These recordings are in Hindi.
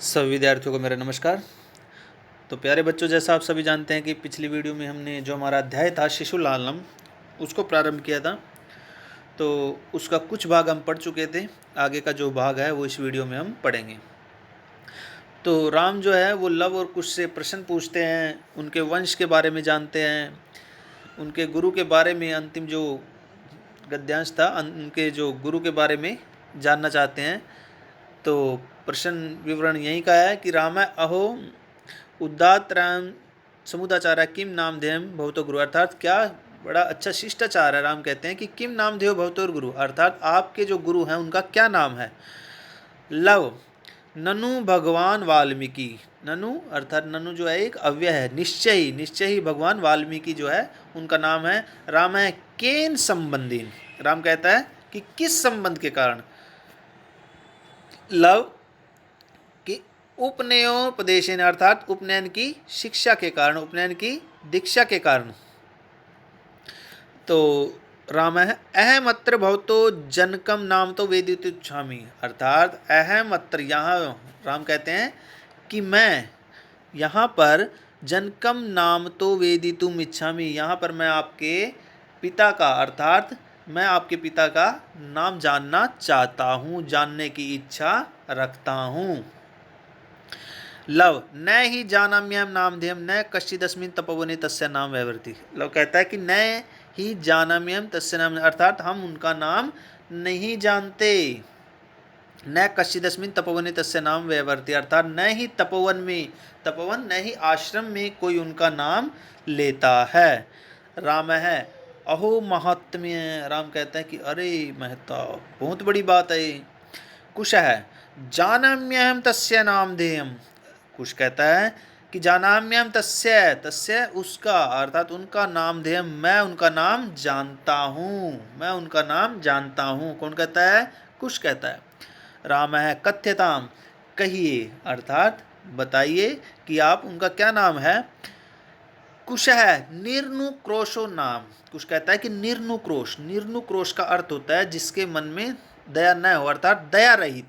सभी विद्यार्थियों को मेरा नमस्कार। तो प्यारे बच्चों, जैसा आप सभी जानते हैं कि पिछली वीडियो में हमने जो हमारा अध्याय था शिशु लालनम उसको प्रारंभ किया था। तो उसका कुछ भाग हम पढ़ चुके थे। आगे का जो भाग है वो इस वीडियो में हम पढ़ेंगे। तो राम जो है वो लव और कुश से प्रश्न पूछते हैं, उनके वंश के बारे में जानते हैं, उनके गुरु के बारे में, अंतिम जो गद्यांश था उनके जो गुरु के बारे में जानना चाहते हैं। तो प्रश्न विवरण यही का है कि राम अहो उदात्तराम समुदाचार किम नामधेयम भवतो गुरु, अर्थात क्या बड़ा अच्छा शिष्टाचार है। राम कहते हैं कि किम नामधेय भवतोर गुरु, अर्थात आपके जो गुरु हैं उनका क्या नाम है। लव ननु भगवान वाल्मीकि, ननु अर्थात ननु जो है एक अव्यय है, निश्चय ही भगवान वाल्मीकि जो है उनका नाम है। राम है केन संबंधी, राम कहता है कि किस संबंध के कारण। लव कि उपनयोपदेशन, अर्थात उपनयन की शिक्षा के कारण, उपनयन की दीक्षा के कारण। तो राम है अहमत्र भवतो जनकम नाम तो वेदितुच्छामि, अर्थात अहमत्र, यहाँ राम कहते हैं कि मैं यहाँ पर जनकम नाम तो वेदितुम इच्छामि, यहाँ पर मैं आपके पिता का, अर्थात मैं आपके पिता का नाम जानना चाहता हूँ, जानने की इच्छा रखता हूँ। लव न ही जानाम्यहम नामधेयम न कश्चिदस्मिन् तपोवने तस्य नाम वैवर्ति, लव कहता है कि न ही जानाम्यहम तस्य नाम, अर्थात हम उनका नाम नहीं जानते। न कश्चिदस्मिन् तपोवने तस्य नाम वैवर्ति, अर्थात न ही तपोवन में, तपोवन न ही आश्रम में कोई उनका नाम लेता है। राम है अहो महात्म्य, राम कहते हैं कि अरे महता, बहुत बड़ी बात है। कुश है जानाम्यहम तस्य नामधेयम, कुश कहता है कि जानाम्यहम तस्य, तस्य उसका, अर्थात उनका नामधेयम, मैं उनका नाम जानता हूँ, मैं उनका नाम जानता हूँ। कौन कहता है? कुश कहता है। राम है कथ्यताम, कहिए, अर्थात बताइए कि आप उनका क्या नाम है। कुश है निर्नुक्रोशो नाम, कुश कहता है कि निर्नुक्रोश, निर्नुक्रोश का अर्थ होता है जिसके मन में दया न हो, अर्थात दया रहित,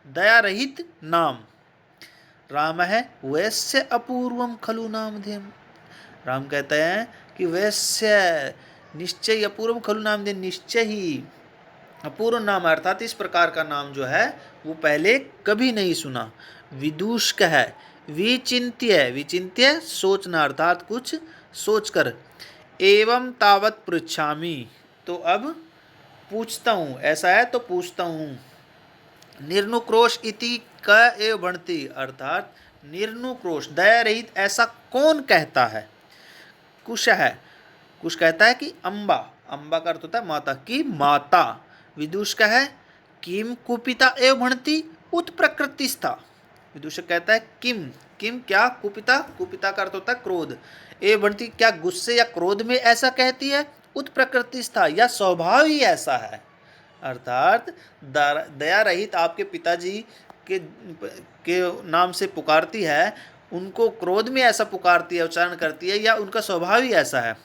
दया रहित नाम। राम है वैश्य अपूर्वम खलु नामधेयम, राम कहते हैं कि वैश्य निश्चय अपूर्वम खलु नामधेयम, निश्चय ही अपूर्व नाम, अर्थात इस प्रकार का नाम जो है वो पहले कभी नहीं सुना। विदूषक है विचिंत्य, विचिंत्य सोचना, अर्थात कुछ सोचकर। एवं तावत पृच्छामि, तो अब पूछता हूँ, ऐसा है तो पूछता हूँ। निर्नुक्रोश इति क एव भणति, अर्थात निर्नुक्रोश दया रहित ऐसा कौन कहता है। कुश है, कुश कहता है कि अम्बा, अम्बा का अर्थ होता है माता की माता। विदूषक है किम कुपिता एव भणति उत प्रकृतिस्था, विदूषक कहता है किम, किम क्या, कुपिता, कुपिता का अर्थ होता है क्रोध, एव भणति क्या गुस्से या क्रोध में ऐसा कहती है, उत प्रकृतिस्था या स्वभाव ही ऐसा है, अर्थात दया रहित आपके पिताजी के नाम से पुकारती है, उनको क्रोध में ऐसा पुकारती है, उच्चारण करती है, या उनका स्वभाव ही ऐसा है।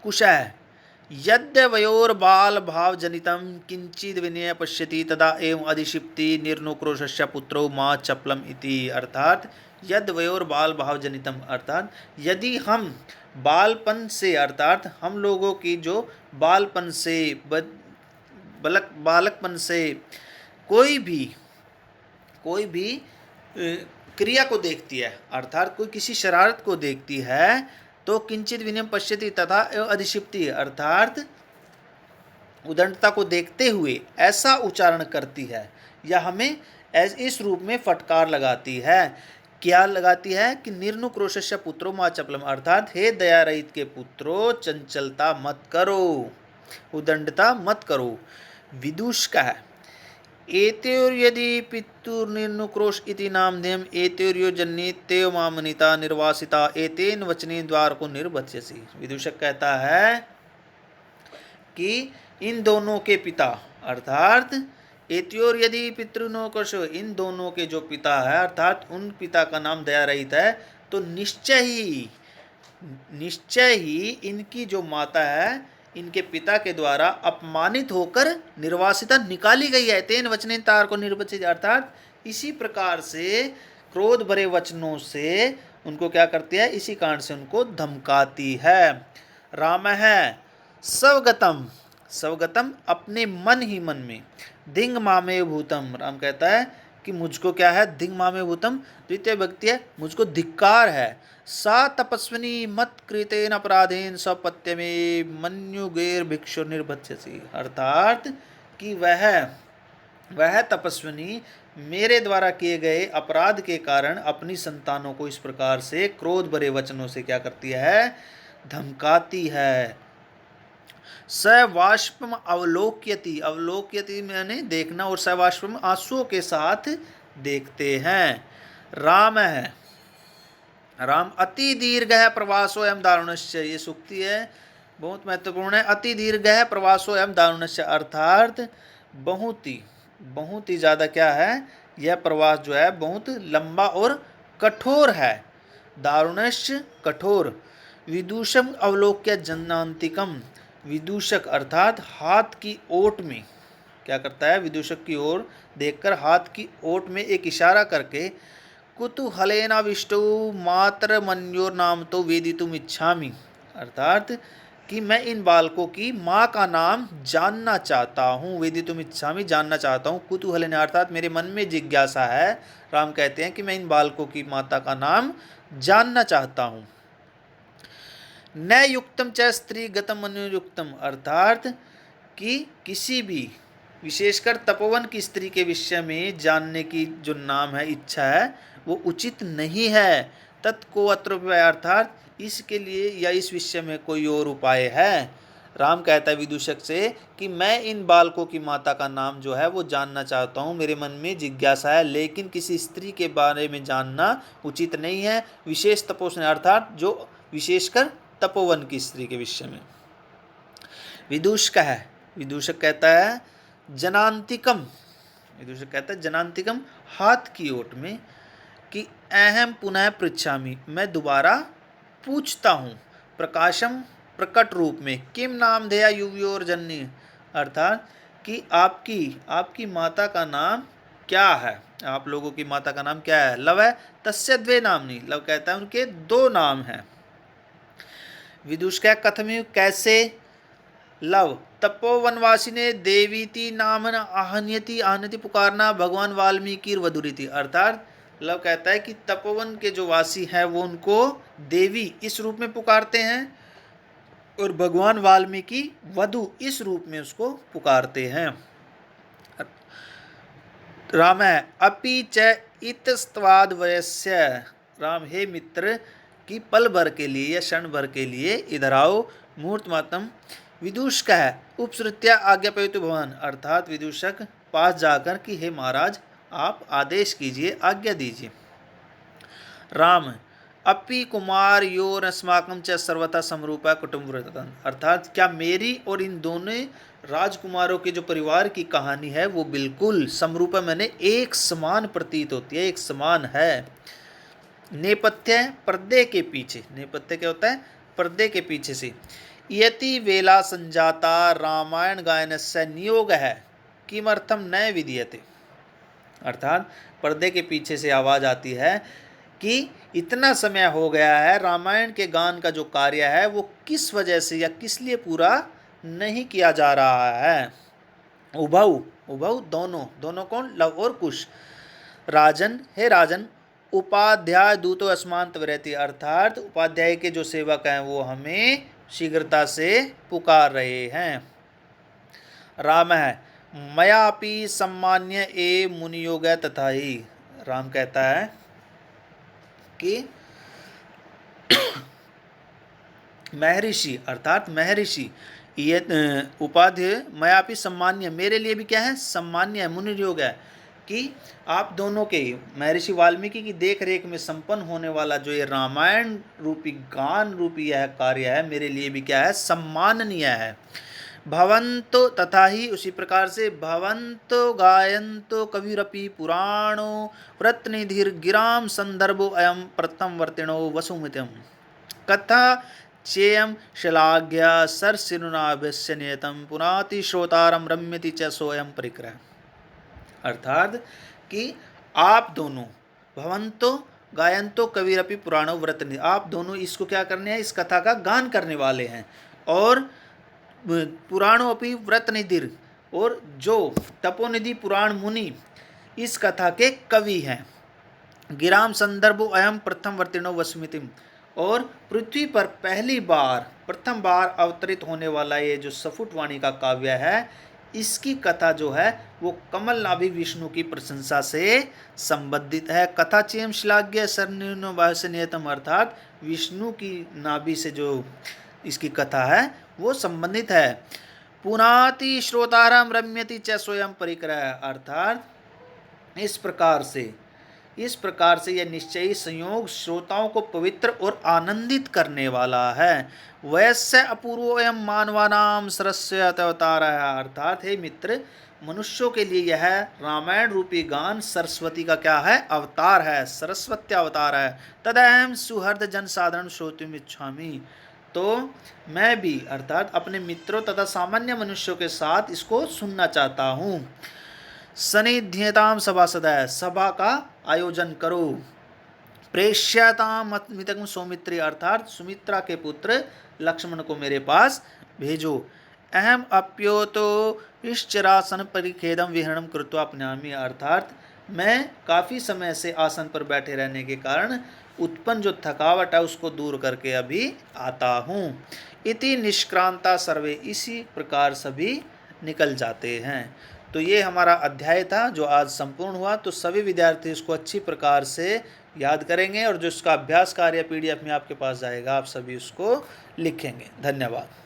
कुश है यद्यवयोर बाल भाव जनितम किंचिद विनय पश्यति तदा एवं अधिक्षिप्ति निर्नुक्रोशस्य पुत्रो माँ चपलम इति, अर्थात यद्वयोर बाल भाव जनितम, अर्थात यदि हम बालपन से, अर्थात हम लोगों की जो बालपन से, बालकपन से कोई भी क्रिया को देखती है, अर्थात कोई किसी शरारत को देखती है, तो किंचित विनयम पश्यति तथा अधिक्षिप्ति, अर्थात उदंडता को देखते हुए ऐसा उच्चारण करती है, या हमें इस रूप में फटकार लगाती है। क्या लगाती है कि निर्नुक्रोशस्य पुत्रो मा चपलम, अर्थात हे दया रहित के पुत्रो चंचलता मत करो, उदंडता मत करो। विदूषक है एतयोर्यदि पितुर्निर्नुक्रोश इति नामधेयम एतयोर्यो जन्येत्येव मामनिता निर्वासिता एतेन वचने द्वार को निर्बध्यसि, विदूषक कहता है कि इन दोनों के पिता, अर्थात एतयोर यदि पितृनोक्रोश, इन दोनों के जो पिता है, अर्थात उन पिता का नाम दया रहित है, तो निश्चय ही इनकी जो माता है इनके पिता के द्वारा अपमानित होकर निर्वासिता निकाली गई है। तेन वचनेन तारको निर्वचित, अर्थात इसी प्रकार से क्रोध भरे वचनों से उनको क्या करती है, इसी कारण से उनको धमकाती है। राम है स्वगतम, स्वगतम अपने मन ही मन में, धिंग मामे भूतम, राम कहता है कि मुझको क्या है, धिंग मामे भूतम द्वितीय व्यक्ति है, मुझको धिक्कार है। सा तपस्विनी मत कृतेन अपराधेन स्वपत्य में मन्युगेर भिक्षु निर्भत्स्यसि, अर्थात कि वह तपस्विनी मेरे द्वारा किए गए अपराध के कारण अपनी संतानों को इस प्रकार से क्रोध भरे वचनों से क्या करती है, धमकाती है। सवाष्पम अवलोक्यति, अवलोक्यति मैंने देखना, और सवाष्पम आंसुओं के साथ देखते हैं। राम है, राम अति दीर्घ है प्रवासो एवं दारुणस्य, ये सूक्ति है, बहुत महत्वपूर्ण है। अति दीर्घ है प्रवासो एवं दारुणस्य, अर्थात बहुत ही ज़्यादा क्या है, यह प्रवास जो है बहुत लंबा और कठोर है। दारुणस्य कठोर। विदूषम अवलोक्य जन्नांतिकम, विदूषक अर्थात हाथ की ओट में क्या करता है, विदूषक की ओर देखकर हाथ की ओट में एक इशारा करके कुतूहलेनाविष्टो मातर मन्योर नाम तो वेदितुम इच्छामि, अर्थात कि मैं इन बालकों की माँ का नाम जानना चाहता हूँ। वेदितुम इच्छामि, जानना चाहता हूँ। कुतूहलेन अर्थात मेरे मन में जिज्ञासा है। राम कहते हैं कि मैं इन बालकों की माता का नाम जानना चाहता हूँ। न युक्तम च स्त्री गतम अनुयुक्तम, अर्थात कि किसी भी विशेषकर तपोवन की स्त्री के विषय में जानने की जो नाम है, इच्छा है, वो उचित नहीं है। तत्को अत्र उपाय, अर्थात इसके लिए या इस विषय में कोई और उपाय है। राम कहता है विदूषक से कि मैं इन बालकों की माता का नाम जो है वो जानना चाहता हूँ, मेरे मन में जिज्ञासा है, लेकिन किसी स्त्री के बारे में जानना उचित नहीं है, विशेष तपोवन अर्थात जो विशेषकर तपोवन की स्त्री के विषय में। विदूषक कहता है जनांतिकम, विदूषक कहता है जनांतिकम हाथ की ओट में, कि अहम पुनः पृच्छामि, मैं दोबारा पूछता हूँ। प्रकाशम प्रकट रूप में, किम नाम धेया युवयोर जननी, अर्थात कि आपकी माता का नाम क्या है, आप लोगों की माता का नाम क्या है। लव है तस्य द्वे नामनी, लव कहता है उनके दो नाम हैं। विदुष क्या कथमी, कैसे। लव तपोवनवासी ने देवीति नामन आहन्यति पुकारना भगवान वाल्मीकि वधुरीति, अर्थात लव कहता है कि तपोवन के जो वासी हैं वो उनको देवी इस रूप में पुकारते हैं और भगवान वाल्मीकि वधु इस रूप में उसको पुकारते हैं। राम है अपि च इतस्त्वाद वयस्य, राम हे मित्र कि पल भर के लिए या क्षण भर के लिए इधर आओ। मुहूर्तमातम विदूष का है उपसृत्या आज्ञापयतु भवन, अर्थात विदूषक पास जाकर कि हे महाराज आप आदेश कीजिए, आज्ञा दीजिए। राम अपि कुमार योर अस्माकं च सर्वथा समरूपा कुटुम्बव्रतम्, अर्थात क्या मेरी और इन दोनों राजकुमारों के जो परिवार की कहानी है वो बिल्कुल समरूपा, मैंने एक समान प्रतीत होती है, एक समान है। नेपथ्य पर्दे के पीछे, नेपथ्य क्या होता है, पर्दे के पीछे से। यति वेला संजाता रामायण गायनस्य नियोग है किमर्थम न विधीयते, अर्थात पर्दे के पीछे से आवाज़ आती है कि इतना समय हो गया है, रामायण के गान का जो कार्य है वो किस वजह से या किस लिए पूरा नहीं किया जा रहा है। उभौ दोनों कौन, लव और कुश। राजन हे राजन उपाध्याय दूतो अस्मांत विरति, अर्थात उपाध्याय के जो सेवक हैं वो हमें शीघ्रता से पुकार रहे हैं। राम है मयापि सम्मान्य ए मुनियोग तथा ही, राम कहता है कि महर्षि अर्थात महर्षि ये उपाध्याय मयापि सम्मान्य, मेरे लिए भी क्या है, सम्मान्य है, मुनियोग है, कि आप दोनों के महर्षि वाल्मीकि की देख रेख में संपन्न होने वाला जो ये रामायण रूपी गान रूपी यह कार्य है मेरे लिए भी क्या है, सम्माननीय है। भवंतो तथा ही, उसी प्रकार से भवंतो गायंतो कविरपि पुराणो व्रतनिधिर गिराम संदर्भो अयम प्रथम वर्तिणो वसुमितम, कथा चेयम श्लाघ्य सरसिरुनाभ्यस्य नियतम पुनाति श्रोतारम रम्यति च सोयम परिक्रह। अर्थात कि आप दोनों भवंतो गायंतो कविरपि पुराणो व्रतनिधि, आप दोनों इसको क्या करने हैं, इस कथा का गान करने वाले हैं, और पुराणो अपि व्रतनिधिर, और जो तपोनिधि पुराण मुनि इस कथा के कवि हैं। गिराम संदर्भो अयम प्रथम वर्तिनो वसुमितिम, और पृथ्वी पर प्रथम बार अवतरित होने वाला ये जो सफुटवाणी का काव्य है, इसकी कथा जो है वो कमल नाभि विष्णु की प्रशंसा से संबंधित है। कथा चेम श्लाघ्य सरनिर्णय नियतम, अर्थात विष्णु की नाभि से जो इसकी कथा है वो संबंधित है। पुनाति श्रोतारम रम्यति च स्वयं परिक्रह, अर्थात इस प्रकार से यह निश्चयी संयोग श्रोताओं को पवित्र और आनंदित करने वाला है। वैश्य अपूर्वोयम मानवानाम सरस्य अवतार है, अर्थात हे मित्र, मनुष्यों के लिए यह रामायण रूपी गान सरस्वती का क्या है, अवतार है, सरस्वती अवतार है। तदहम सुहृद जन साधारण श्रोतुम इच्छामि, तो मैं भी अर्थात अपने मित्रों तथा सामान्य मनुष्यों के साथ इसको सुनना चाहता हूँ। सनिध्यताम सभासद, सभा का आयोजन करो। प्रेष्यताम मितकम सौमित्री, अर्थात सुमित्रा के पुत्र लक्ष्मण को मेरे पास भेजो। अहम अप्योतो इश्चरासन परिखेदम विहरणम कृत्वा अपनामि, अर्थात मैं काफ़ी समय से आसन पर बैठे रहने के कारण उत्पन्न जो थकावट है उसको दूर करके अभी आता हूँ। इति निष्क्रांता सर्वे, इसी प्रकार सभी निकल जाते हैं। तो ये हमारा अध्याय था जो आज संपूर्ण हुआ। तो सभी विद्यार्थी इसको अच्छी प्रकार से याद करेंगे, और जो इसका अभ्यास कार्य PDF में आपके पास जाएगा आप सभी उसको लिखेंगे। धन्यवाद।